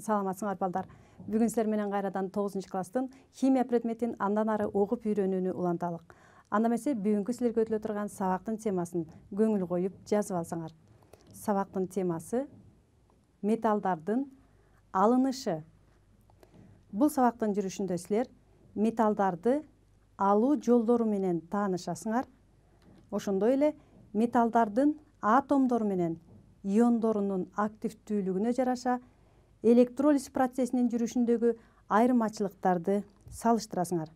Саламатсыңар балдар. Бүгүн силер менен кайрадан 9 класстын химия предметин андан ары окуп үйрөнүүнү уланталык. Анда эмесе бүгүнкү силерге өтүлө турган сабактын темасын көңүл коюп жазып алсаңар. Сабактын темасы металлдардын алынышы. Бул сабактын жүрүшүндө силер металлдарды алуу жолдору менен таанышасыңар. Ошондой эле металлдардын атомдору менен иондорунун активдүүлүгүнө жараша электролиз процессинин жүрүшүндөгү айырмачылыктарды салыштырасыңар.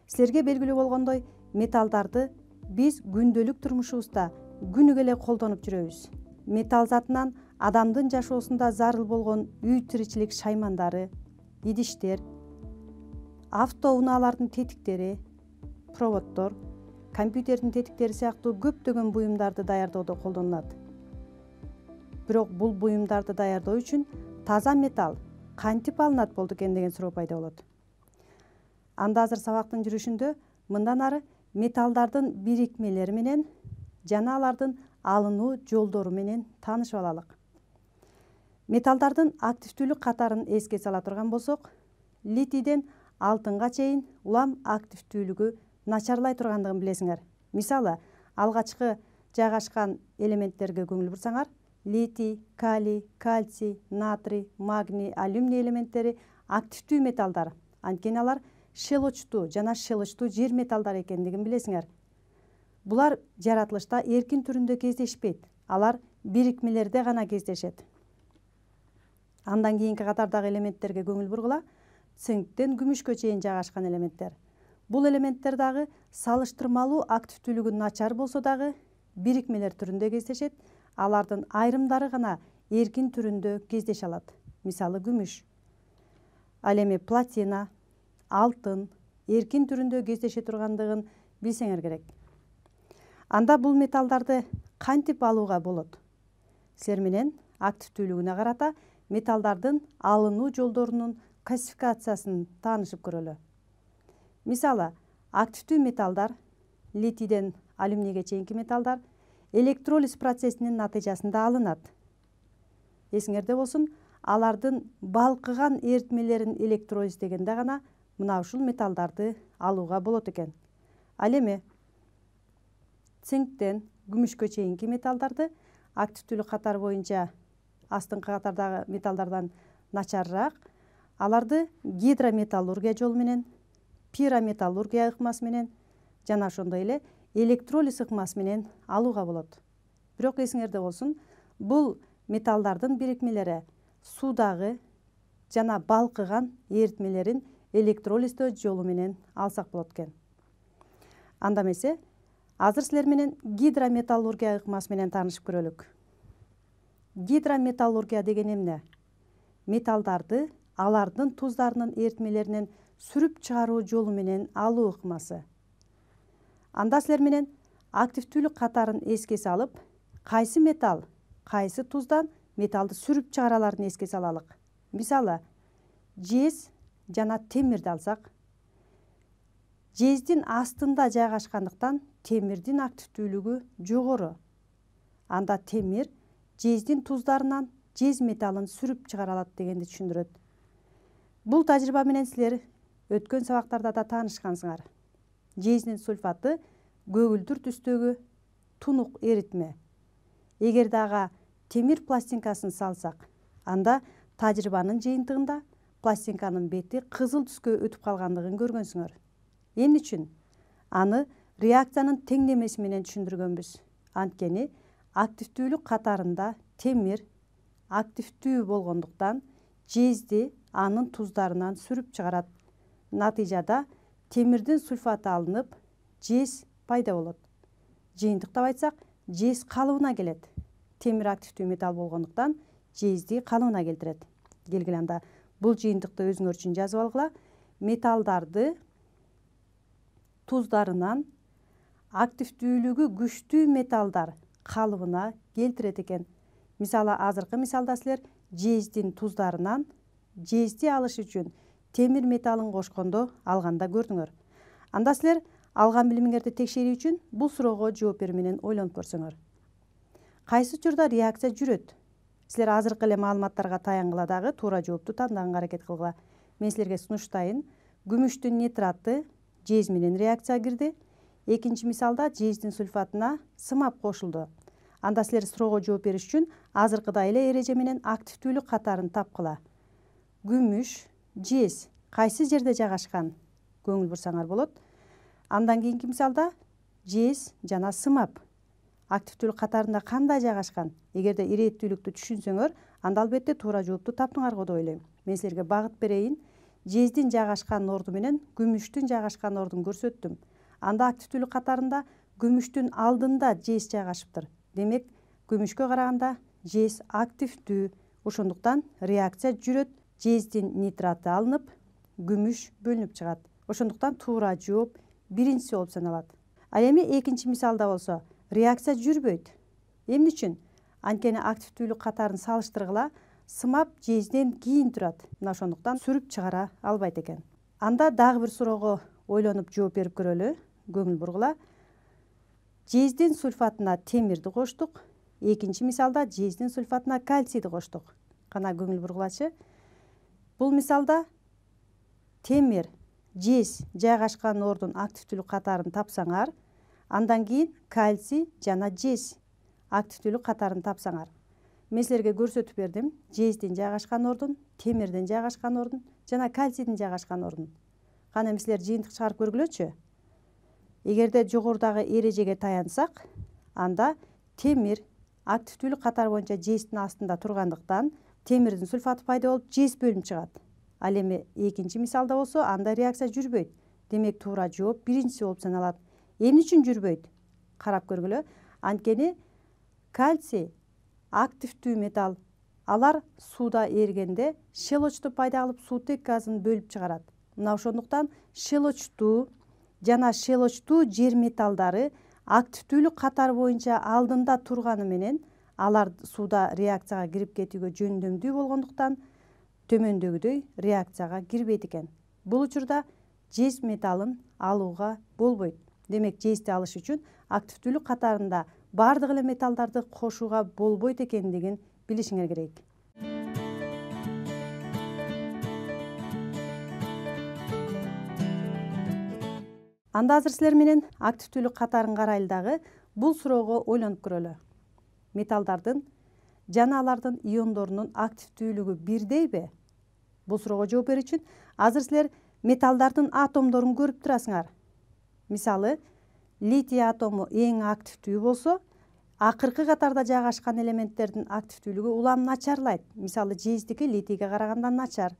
Силерге белгилүү болгондой, металлдарды биз күндөлүк турмушубузда күнүгө эле колдонуп жүрөбүз. Металл затынан адамдын жашоосунда зарыл болгон үй тиричилик шаймандары, идиштер, автоунаалардын тетиктери, проводдор, компьютердин тетиктери сыяктуу көптөгөн буюмдарды даярдоодо колдонулат. Бирок бул буюмдарды даярдоо үчүн таза металл кантип алынат болду экен деген суроо пайда болот. Анда азыр сабактын жүрүшүндө мындан ары металлдардын бирикмелери менен жана алардын алынуу жолдору менен таанышып алалык. Металлдардын активдүүлүк катарын эске сала турган болсок, литийден алтынга чейин улам активдүүлүгү начарлай тургандыгын билесиңер. Мисалы, алгачкы жайгашкан элементтерге көңүл бурсаңар, литий, калий, кальций, натрий, магний, алюминий элементтери активдүү металлдар. Анткени алар шелочтуу жана шелочтуу жер металлдар экендигин билесиңер. Булар жаратылышта эркин түрүндө кездешпейт. Алар бирикмелерде гана кездешет. Андан кийинки катардагы элементтерге көңүл бургула. Цинктен күмүшкө чейин жайгашкан элементтер. Бул элементтер дагы салыштырмалуу активдүүлүгү начар болсо дагы бирикмелер түрүндө кездешет. Алардын айрымдары гана эркин түрүндө кездеше алат. Мисалы, күмүш. Ал эми платина, алтын эркин түрүндө кездеше тургандыгын билсеңер керек. Анда бул металлдарды кантип алууга болот? Силер менен активдүүлүгүнө карата металлдардын алынуу жолдорунун классификациясын таанышып көрөлү. Мисалы, активдүү металлдар, литийден алюминийге чейинки металлдар электролиз процессинин натыйжасында алынат. Эсиңерде болсун, алардын балкыган эритмелерин электролиздегенде гана мына ушул металлдарды алууга болот экен. Ал эми цинктен күмүшкө чейинки металлдарды активдүүлүк катары боюнча астыңкы катардагы металлдардан начарыраак, аларды гидрометаллургия жолу менен, пирометаллургия ыкмасы менен жана ошондой эле электролиз ыкмасы менен алууга болот. Бирок эсиңерде болсун, бул металлдардын бирикмелери суудагы жана балкыган эритмелерин электролиздөө жолу менен алсак болот экен. Анда эмесе, азыр силер менен гидрометаллургия ыкмасы менен таанышып көрөлүк. Гидрометаллургия деген эмне? Металлдарды алардын туздарынын эритмелеринен сүрүп чыгаруу жолу менен алуу ыкмасы. Анда силер менен активдүүлүк катарын эске салып, кайсы металл, кайсы туздан металлды сүрүп чыгараларын эске салалык. Мисалы, жез жана темирди алсак, жездин астында жайгашкандыктан темирдин активдүүлүгү жогору. Анда темир жездин туздарынан жез металлын сүрүп чыгара алат дегенди түшүндүрөт. Бул тажрыйба менен силер өткөн сабактарда да таанышкансыңар. Жездин сульфаты көгүлдүр түстөгү тунук эритме. Эгерде ага темир пластинкасын салсак, анда тажрыйбанын жыйынтыгында пластинканын бети кызыл түскө өтүп калгандыгын көргөнсүңөр. Эмне үчүн? Аны реакциянын теңдемеси менен түшүндүргөнбүз. Анткени активдүүлүк катарында темир активдүү болгондуктан жезди анын туздарынан сүрүп чыгарат. Натыйжада темирдин сульфаты алынып, жез пайда болот. Жыйынтыктап айтсак, жез калыбына келет. Темир активдүү металл болгондуктан жезди калыбына келтирет. Келгиле анда бул жыйынтыкты өзүңөр үчүн жазып алгыла. Металлдарды туздарынан активдүүлүгү күчтүү металлдар калыбына келтирет экен. Мисалы, азыркы мисалда силер жездин туздарынан жезди алыш үчүн темир металлын кошкондо алганда көрдүңөр. Анда силер алган билимиңерди текшерүү үчүн бул суроого жооп берүү менен ойлонуп көрсөңөр. Кайсы учурда реакция жүрөт? Силер азыркы эле маалыматтарга таянгыла дагы туура жоопту тандаганга аракет кылгыла. Мен силерге сунуштайын. Күмүштүн нитраты жез менен реакцияга кирди. Экинчи мисалда жездин сульфатына сымап кошулду. Анда силер суроого жооп бериш үчүн азыркыдай эле эреже менен активдүүлүк катарын тапкыла. Күмүш, жез кайсы жерде жайгашкан? Көңүл бурсаңар болот. Андан кийинки мисалда жез жана сымап активдүүлүк катарында кандай жайгашкан? Эгерде ирээттүүлүктү түшүнсөңөр, анда албетте туура жоопту таптыңар го деп ойлойм. Мен силерге багыт берейин. Жездин жайгашкан орду менен күмүштүн жайгашкан ордун көрсөттүм. Анда активдүүлүк катарында күмүштүн алдында жез жайгашыптыр. Демек, күмүшкө караганда жез активдүү. Ошондуктан реакция жүрөт, жездин нитраты алынып, күмүш бөлүнүп чыгат. Ошондуктан туура жооп биринчиси болуп саналат. Ал эми экинчи мисалда болсо реакция жүрбөйт. Эмне үчүн? Анткени активдүүлүк катарын салыштыргыла, сымап жезден кийин турат. Мына ошондуктан сүрүп чыгара албайт экен. Анда дагы бир суроого ойлонуп жооп берип көрөлү. Көңүл бургула. Жездин сульфатына темирди коштук. Экинчи мисалда жездин сульфатына кальцийди коштук. Кана көңүл бургулачы. Бул мисалда темир, жез жайгашкан ордун активдүүлүк катарын тапсаңар, андан кийин кальций жана жез активдүүлүк катарын тапсаңар. Мен силерге көрсөтүп бердим. Жездин жайгашкан ордун, темирдин жайгашкан ордун жана кальцийдин жайгашкан ордун. Кана эми силер жыйынтык чыгарып көргүлөчү. Эгерде жогорудагы эрежеге таянсак, анда темир активдүүлүк катары боюнча жездин астында тургандыктан темирдин сульфаты пайда болуп, жез бөлүнүп чыгат. Ал эми экинчи мисалда болсо, анда реакция жүрбөйт. Демек, туура жооп биринчиси болуп саналат. Эмне үчүн жүрбөйт? Карап көргүлө. Анткени кальций активдүү металл. Алар сууда эригенде щелочту пайда кылып, суутек газын бөлүп чыгарат. Мына ошондуктан щелочтуу жана щелочтуу жер металлдары активдүүлүк катары боюнча алдында турганы менен алар сууда реакцияга кирип кетүүгө жөндөмдүү болгондуктан төмөндөгүдөй реакцияга кирбейт экен. Бул учурда жез металлын алууга болбойт. Демек, жезди алыш үчүн активдүүлүк катарында бардык эле металлдарды кошууга болбойт экендигин билишиңер керек. Анда азыр силер менен активдүүлүк катарын карайлы дагы бул суроого ойлонуп көрөлү. Металлдардын жана алардын иондорунун активдүүлүгү бирдейби? Бул суроого жооп берүү үчүн азыр силер металлдардын атомдорун көрүп турасыңар. Мисалы, литий атому эң активдүү болсо, акыркы катарда жайгашкан элементтердин активдүүлүгү улам начарлайт. Мисалы, жездики литийге караганда начар.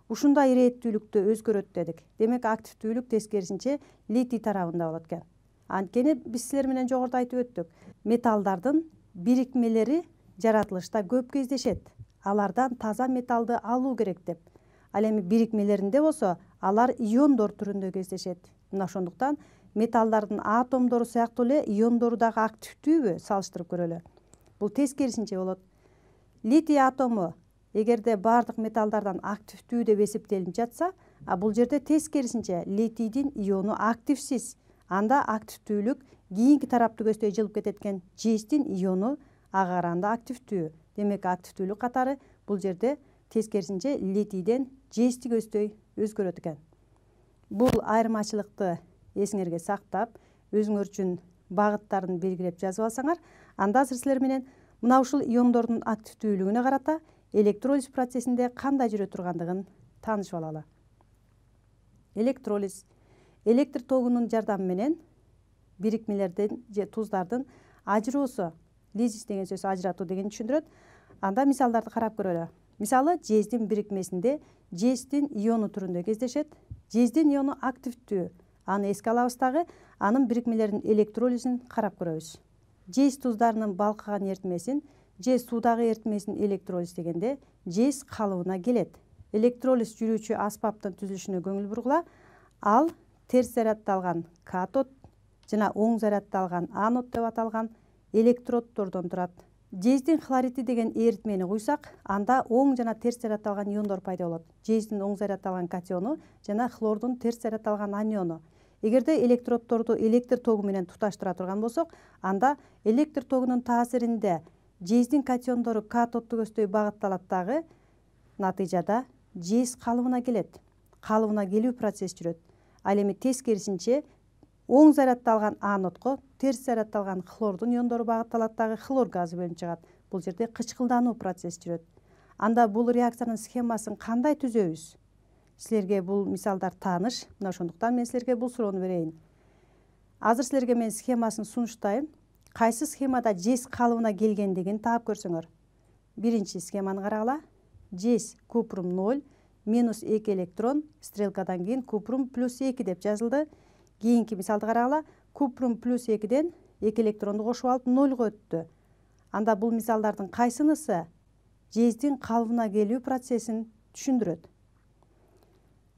Ушундай ирээттүүлүктө өзгөрөт дедик. Демек, активдүүлүк тескерисинче литий тарабында болот экен. Анткени биз силер менен жогоруда айтып өттүк. Металлдардын бирикмелери жаратылышта көп кездешет. Алардан таза металлды алуу керек деп. Ал эми бирикмелеринде болсо, алар иондор түрүндө кездешет. Мына ошондуктан металлдардын атомдору сыяктуу эле иондору дагы активдүүбү? Салыштырып көрөлү. Бул тескерисинче болот. Литий атому эгерде бардык металлдардан активдүү деп эсептелип жатса, бул жерде тескерисинче литийдин иону активсиз. Анда активдүүлүк кийинки тарапты көздөй жылып кетет экен. Жездин иону ага караганда активдүү. Демек, активдүүлүк катары бул жерде тескерисинче литийден жезди көздөй өзгөрөт экен. Бул айырмачылыкты эсиңерге сактап, өзүңөр үчүн багыттарын белгилеп жазып алсаңар, анда азыр силер менен мына ушул иондордун активдүүлүгүнө карата электролиз процессинде кандай жүрө тургандыгын таанышып алалы. Электролиз электр тогунун жардамы менен бирикмелердин же туздардын ажыроосу, лизис деген сөз ажыратуу дегенди түшүндүрөт. Анда мисалдарды карап көрөлү. Мисалы, жездин бирикмесинде жездин иону түрүндө кездешет. Жездин иону активдүү. Аны эске алабыз дагы, анын бирикмелеринин электролизин карап көрөбүз. Жез туздарынын балкыган эритмесин же суудагы эритмесин электролиз дегенде жез калыбына келет. Электролиз жүрүүчү аспаптын түзүлүшүнө көңүл бургула. Ал терс заряддалган катод жана оң заряддалган анод деп аталган электроддордон турат. Жездин хлориди деген эритмени куйсак, анда оң жана терс заряддалган иондор пайда болот. Жездин оң заряддалган катиону жана хлордун терс заряддалган аниону. Эгерде электроддорду электр тогу менен туташтыра турган болсок, анда электр тогунун таасиринде жездин катиондору катодду көздөй багытталат дагы натыйжада жез калыбына келет. Калыбына келүү процесс жүрөт. Ал эми тескерисинче оң заряддалган анодго терс заряддалган хлордун иондору багытталат дагы хлор газы бөлүнүп чыгат. Бул жерде кычкылдануу процесс жүрөт. Анда бул реакциянын схемасын кандай түзөбүз? Силерге бул мисалдар тааныш. Мына ошондуктан мен силерге бул суроону берейин. Азыр силерге мен схемасын сунуштайм. Кайсы схемада жез калыбына келгендигин таап көрсөңөр. Биринчи схеманы карагыла. Жез купрум 0 минус 2 электрон, стрелкадан кийин купрум плюс 2 деп жазылды. Кийинки мисалды карагыла. Купрум плюс 2ден 2 электронду кошуп алып 0го өттү. Анда бул мисалдардын кайсынысы жездин калыбына келүү процессин түшүндүрөт?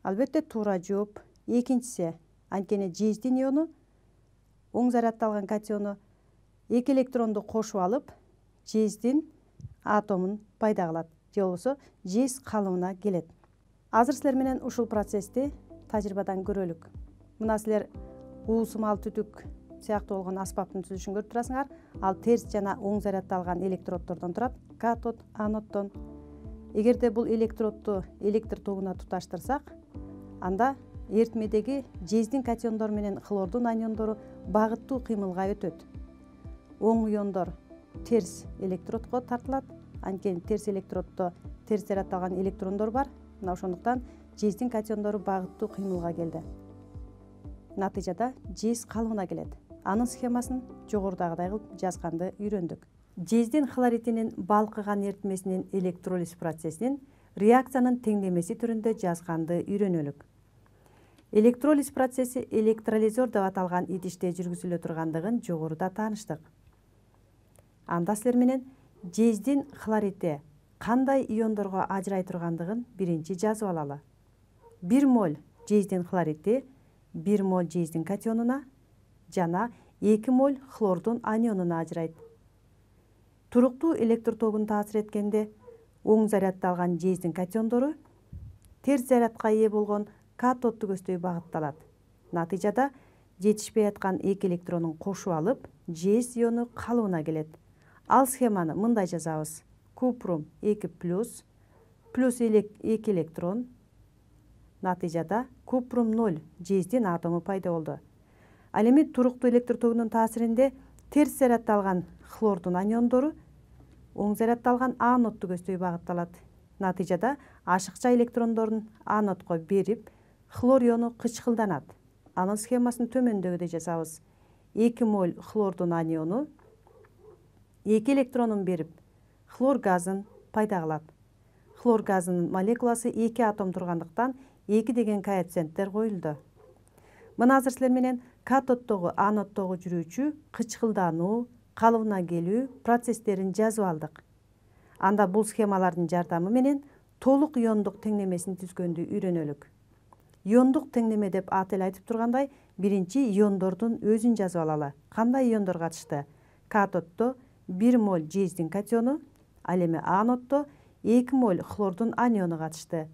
Албетте туура жооп экинчиси. Анткени жездин иону оң заряддалган катиону 2 электронду кошуп алып жездин атомун пайда кылат. Же болбосо жез калыбына келет. Азыр силер менен ушул процессти тажрыйбадан көрөлүк. Мына силер уусумал түтүк сыяктуу болгон аспаптын түзүлүшүн көрүп турасыңар. Ал терс жана оң заряддалган электроддордон турат. Катод, аноддон. Эгерде бул электродду электр тогуна туташтырсак, анда эритмедеги жездин катиондору менен хлордун аниондору багыттуу кыймылга өтөт. Оң иондор терс электродго тартылат. Анткени терс электроддо терс заряддалган электрондор бар. Мына ошондуктан жездин катиондору багыттуу кыймылга келди. Натыйжада жез калыбына келет. Анын схемасын жогорудагыдай кылып жазганды үйрөндүк. Жездин хлоридинин балкыган эритмесинин электролиз процессинин реакциянын теңдемеси түрүндө жазганды үйрөнөлүк. Электролиз процесси электролизор деп аталган идиште жүргүзүлө тургандыгын жогоруда тааныштык. Анда силер менен жездин хлориди кандай иондорго ажырай тургандыгын биринчи жазып алалы. 1 моль жездин хлориди 1 моль жездин катионуна жана 2 моль хлордун анионуна ажырайт. Туруктуу электр тогун таасир эткенде оң заряддалган жездин катиондору терс зарядка ээ болгон катодду көздөй багытталат. Натыйжада жетишпей аткан 2 электронун кошуп алып, жез иону калыбына келет. Ал схеманы мындай жазабыз. Купрум 2 плюс 2 электрон. Натыйжада купрум 0 жездин атому пайда болду. Ал эми туруктуу электр тогунун таасиринде терс заряддалган хлордун аниондору оң заряддалган анодду көздөй багытталат. Натыйжада ашыкча электрондорун анодго берип, хлор иону кычкылданат. Анын схемасын төмөндөгүдөй жазабыз. 2 моль хлордун аниону 2 электронун берип, хлор газын пайда кылат. Хлор газынын молекуласы 2 атом тургандыктан 2 деген коэффициенттер коюлду. Мына азыр силер менен катоддогу, аноддогу жүрүүчү кычкылдануу, калыбына келүү процесстерин жазып алдык. Анда бул схемалардын жардамы менен толук иондук теңдемесин түзгөндү үйрөнөлүк. Иондук теңдеме деп аты эле айтып тургандай, биринчи иондордун өзүн жазып алалы. Кандай иондор катышты? Катоддо 1 моль жездин катиону, ал эми аноддо 2 моль хлордун аниону катышты.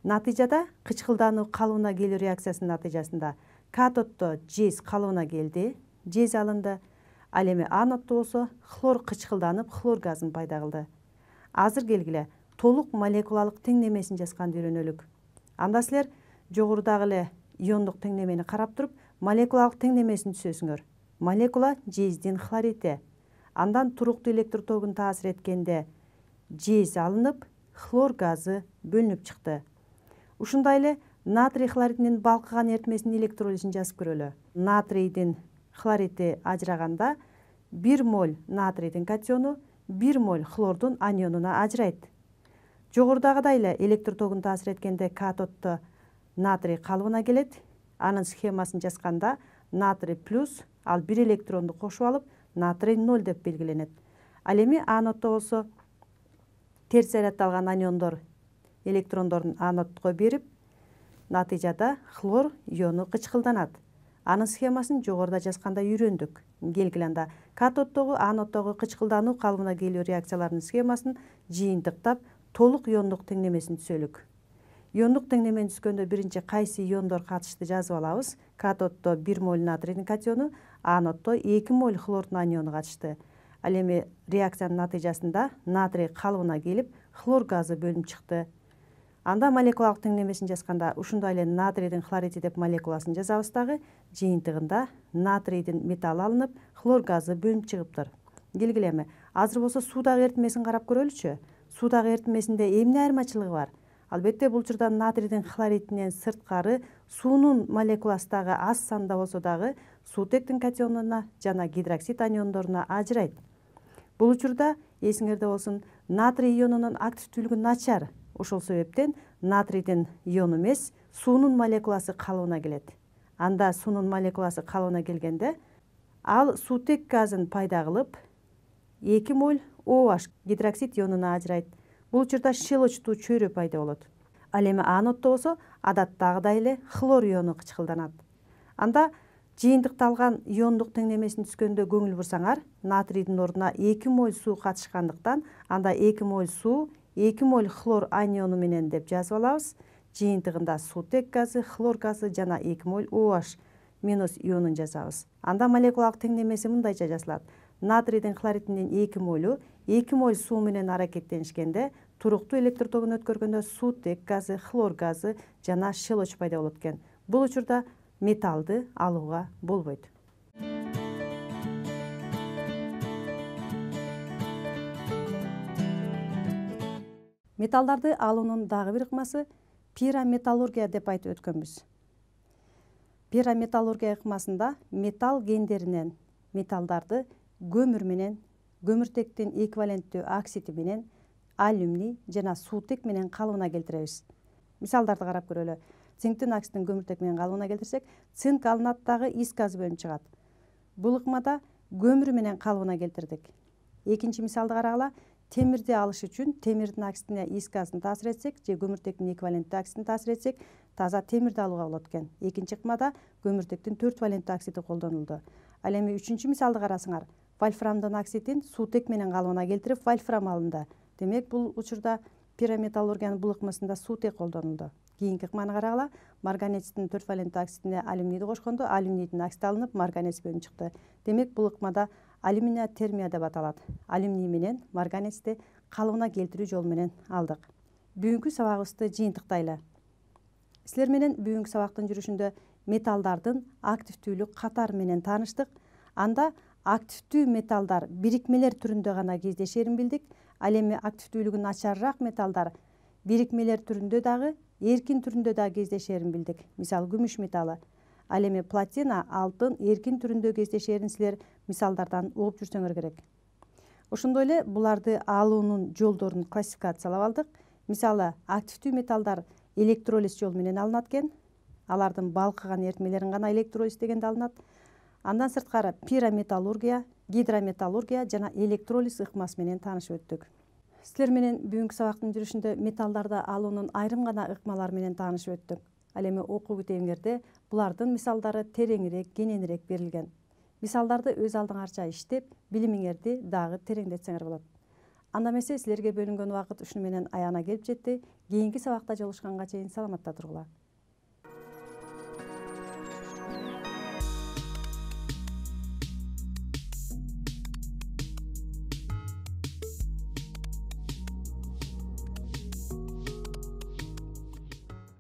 Натыйжада кычкылдануу калыбына келүү реакциясынын натыйжасында катоддо жез калыбына келди, жез алынды. Ал эми аноддо болсо хлор кычкылданып, хлор газын пайда кылды. Азыр келгиле толук молекулалык теңдемесин жазганды үйрөнөлүк. Анда силер жогорудагы эле иондук теңдемени карап туруп, молекулалык теңдемесин түзөсүңөр. Молекула жездин хлориди. Андан туруктуу электр тогун таасир эткенде жез алынып, хлор газы бөлүнүп чыкты. Ушундай эле натрий хлоридинин балкыган эритмесинин электролизин жазып көрөлү. Натрийдин хлориди ажыраганда 1 моль натрийдин катиону 1 моль хлордун анионуна ажырайт. Жогорудагыдай эле электр тогун таасир эткенде катоддо натрий калыбына келет. Анын схемасын жазганда натрий плюс, ал 1 электронду кошуп алып, натрий 0 деп белгиленет. Ал эми аноддо болсо терс заряддалган аниондор электрондорун анодго берип, натыйжада хлор иону кычкылданат. Анын схемасын жогоруда жазганда үйрөндүк. Келгиле анда катоддогу, аноддогу кычкылдануу калыбына келүү реакцияларынын схемасын жыйынтыктап, толук иондук теңдемесин түзөлүк. Иондук теңдемени түзгөндө биринчи кайсы иондор катышты жазып алабыз. Катоддо 1 моль натрийдин катиону, аноддо 2 моль хлордун аниону катышты. Ал эми реакциянын натыйжасында натрий калыбына келип хлор газы бөлүнүп чыкты. Анда молекулалык теңдемесин жазганда ушундай эле натрийдин хлориди деп молекуласын жазабыз дагы, жыйынтыгында натрийдин металлы алынып, хлор газы бөлүнүп чыгыптыр. Келгиле эми азыр болсо суудагы эритмесин карап көрөлүчү. Суудагы эритмесинде эмне айырмачылыгы бар? Албетте бул учурда натрийдин хлоридинен сырткары суунун молекуласы дагы аз санда болсо дагы суутектин катионуна жана гидроксид аниондоруна ажырайт. Бул учурда эсиңерде болсун, натрий ионунун активдүүлүгү начар. Ошол себептен натрийдин иону эмес, суунун молекуласы калыбына келет. Анда суунун молекуласы калыбына келгенде, ал суутек газын пайда кылып, 2 моль OH гидроксид ионуна ажырайт. Бул учурда щелочтуу чөйрө пайда болот. Ал эми аноддо болсо адаттагыдай эле хлор иону кычкылданат. Анда жыйынтыкталган иондук теңдемесин түзгөндө көңүл бурсаңар, натрийдин ордуна 2 моль суу катышкандыктан, анда 2 моль суу 2 моль хлор аниону менен деп жазып алабыз. Жыйынтыгында суутек газы, хлор газы жана 2 моль OH минус ионун жазабыз. Анда молекулалык теңдемеси мындайча жазылат. Натрийдин хлоридинин 2 молю 2 моль суу менен аракеттенишкенде, туруктуу электр тогун өткөргөндө суутек газы, хлор газы жана щелочь пайда болот экен. Бул учурда металлды алууга болбойт. Металлдарды алуунун дагы бир ыкмасы пирометаллургия деп айтып өткөнбүз. Пирометаллургия ыкмасында металл гендеринен металлдарды көмүр менен, көмүртектин эквиваленттүү оксиди менен, алюминий жана суутек менен калыбына келтиребиз. Мисалдарды карап көрөлү. Цинктин оксидин көмүртек менен калыбына келтирсек, цинк алынат дагы ис газы бөлүнүп чыгат. Бул ыкмада көмүр менен калыбына келтирдик. Экинчи мисалды карагыла. Темирди алыш үчүн темирдин оксидине ис газын таасир этсек, же көмүртектин эквиваленттүү оксидин таасир этсек, таза темирди алууга болот экен. Экинчи ыкмада көмүртектин 4 валенттүү оксиди колдонулду. Ал эми үчүнчү мисалды карасаңар, вольфрамдын оксидин суутек менен калыбына келтирип, вольфрам алынды. Демек, бул учурда пирометаллургиянын бул ыкмасында суутек колдонулду. Кийинки ыкманы карагыла. Марганецтин 4 валенттүү оксидине алюминийди кошкондо, алюминийдин оксиди алынып, марганец бөлүнүп чыкты. Демек, бул ыкмада алюминотермия деп аталат. Алюминий менен марганецти калыбына келтирүү жолу менен алдык. Бүгүнкү сабагыбызды жыйынтыктайлы. Силер менен бүгүнкү сабактын жүрүшүндө металлдардын активдүүлүк катары менен тааныштык. Анда активдүү металлдар бирикмелер түрүндө гана кездешерин билдик. Ал эми активдүүлүгү начарыраак металлдар бирикмелер түрүндө дагы, эркин түрүндө дагы кездешерин билдик. Мисалы, күмүш металлы. Ал эми платина, алтын эркин түрүндө кездешерин силер мисалдардан угуп жүрсөңөр керек. Ошондой эле буларды алуунун жолдорун классификациялап алдык. Мисалы, активдүү металлдар электролиз жолу менен алынат экен. Алардын балкыган эритмелерин гана электролиз дегенде алынат. Андан сырткары пирометаллургия, гидрометаллургия жана электролиз ыкмасы менен таанышып өттүк. Силер менен бүгүнкү сабактын жүрүшүндө металлдарды алуунун айрым гана ыкмалары менен таанышып өттүк. Ал эми окуу бүтүнгөрдө булардын мисалдары тереңирээк, кененирээк берилген. Мисалдарды өз алдыңарча иштеп, билимиңерди дагы тереңдетсеңер болот. Анда эмесе силерге бөлүнгөн убакыт ушуну менен аягына келип жетти. Кийинки сабакта жолугушканга чейин саламатта тургула.